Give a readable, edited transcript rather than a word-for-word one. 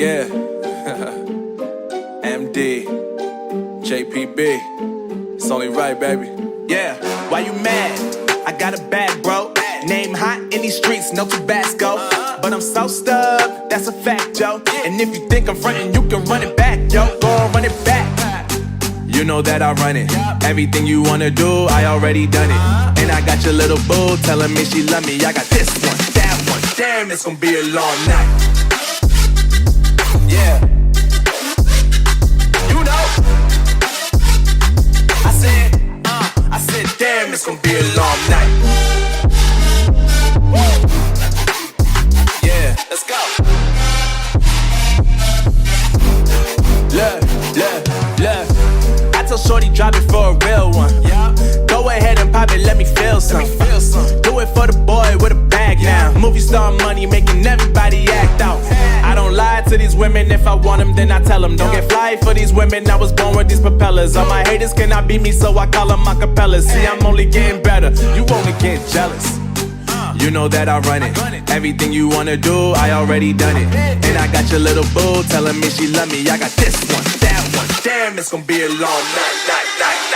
Yeah. MD, JPB. It's only right, baby. Yeah, why you mad? I got a bag, bro. Name hot in these streets, no Tabasco. But I'm so stubbed, that's a fact, yo. And if you think I'm frontin', you can run it back, yo. Go on, run it back. You know that I run it. Everything you wanna do, I already done it. And I got your little boo telling me she love me. I got this one, that one. Damn, it's gonna be a long night. Yeah. You know. I said, damn, it's gonna be a long night. Yeah, let's go. Look. I tell shorty drop it for a real one. Go ahead and pop it, let me feel some. Do it for the boy with a bag now. Movie star money making everybody act out. I don't lie to these women, if I want them then I tell them. Don't get fly for these women, I was born with these propellers. All my haters cannot beat me, so I call them acapellas. See, I'm only getting better, you only get jealous. You know that I run it. Everything you wanna do, I already done it. And I got your little boo telling me she love me. I got this one, that one. Damn, it's gonna be a long night.